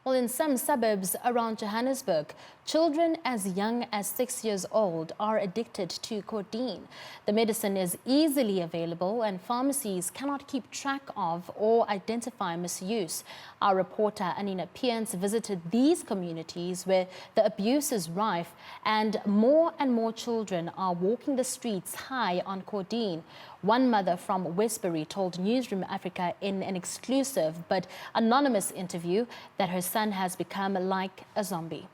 Well, in some suburbs around Johannesburg, children as young as 6 years old are addicted to codeine. The medicine is easily available and pharmacies cannot keep track of or identify misuse. Our reporter Anina Piens visited these communities where the abuse is rife and more children are walking the streets high on codeine. One mother from WESTBURY told Newsroom Africa in an exclusive but anonymous interview that her son has become like a zombie.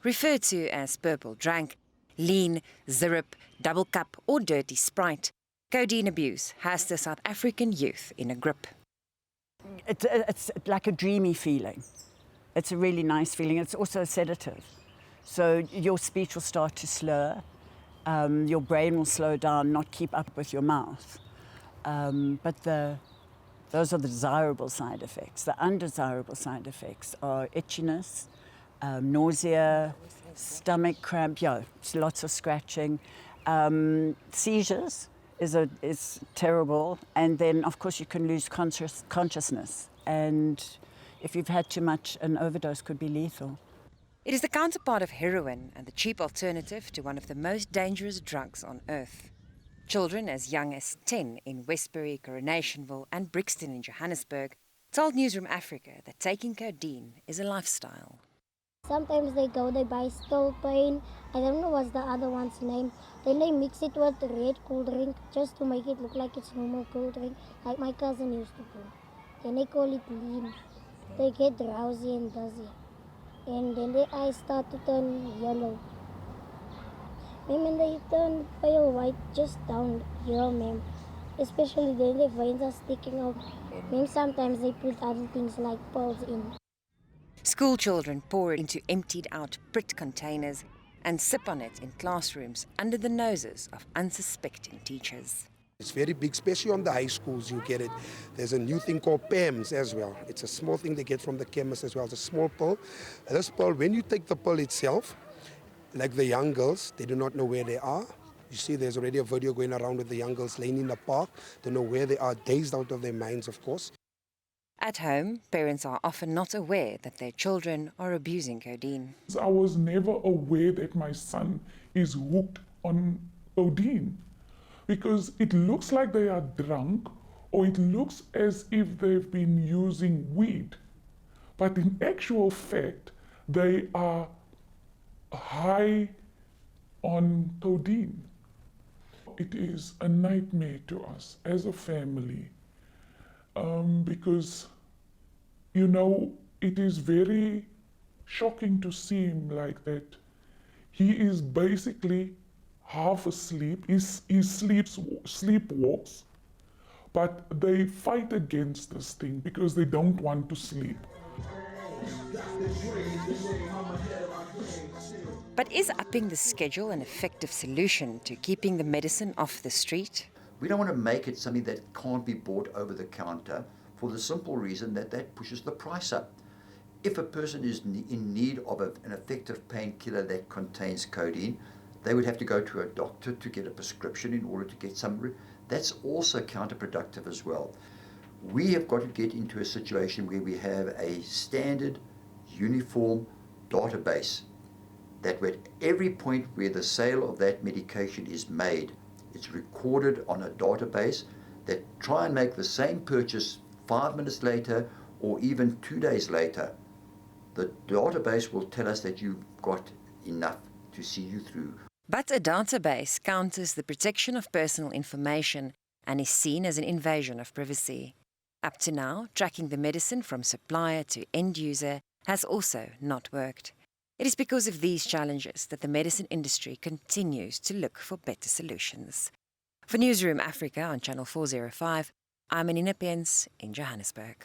Referred to as purple drank, lean, syrup, double cup or dirty Sprite, codeine abuse has the South African youth in a grip. It's like a dreamy feeling. It's a really nice feeling. It's also a sedative. So your speech will start to slur, your brain will slow down, not keep up with your mouth. But those are the desirable side effects. The undesirable side effects are itchiness, nausea, stomach cramp, lots of scratching. Seizures is terrible. And then, of course, you can lose consciousness. And if you've had too much, an overdose could be lethal. It is the counterpart of heroin and the cheap alternative to one of the most dangerous drugs on earth. Children as young as 10 in Westbury, Coronationville and Brixton in Johannesburg told Newsroom Africa that taking codeine is a lifestyle. Sometimes they buy Codeine, I don't know what's the other one's name. Then they mix it with red cool drink just to make it look like it's normal cool drink, like my cousin used to do. Then they call it lean. They get drowsy and dizzy. And then their eyes start to turn yellow. When they turn pale white just down here, ma'am. Especially then their veins are sticking out. Sometimes they put other things like pearls in. School children pour it into emptied out Prit containers and sip on it in classrooms under the noses of unsuspecting teachers. It's very big, especially on the high schools, you get it. There's a new thing called PAMS as well. It's a small thing they get from the chemist as well. It's a small pill. This pill, when you take the pill itself, like the young girls, they do not know where they are. You see, there's already a video going around with the young girls laying in the park. Don't know where they are, dazed out of their minds, of course. At home, parents are often not aware that their children are abusing codeine. I was never aware that my son is hooked on codeine because it looks like they are drunk or it looks as if they've been using weed. But in actual fact, they are high on codeine. It is a nightmare to us as a family because, you know, it is very shocking to see him like that. He is basically half asleep, he sleepwalks, but they fight against this thing because they don't want to sleep. But is upping the schedule an effective solution to keeping the medicine off the street? We don't want to make it something that can't be bought over the counter for the simple reason that that pushes the price up. If a person is in need of an effective painkiller that contains codeine, they would have to go to a doctor to get a prescription in order to get some. That's also counterproductive as well. We have got to get into a situation where we have a standard, uniform database that at every point where the sale of that medication is made, it's recorded on a database that try and make the same purchase 5 minutes later or even 2 days later. The database will tell us that you've got enough to see you through. But a database counters the protection of personal information and is seen as an invasion of privacy. Up to now, tracking the medicine from supplier to end user has also not worked. It is because of these challenges that the medicine industry continues to look for better solutions. For Newsroom Africa on Channel 405, I'm Anina Piens in Johannesburg.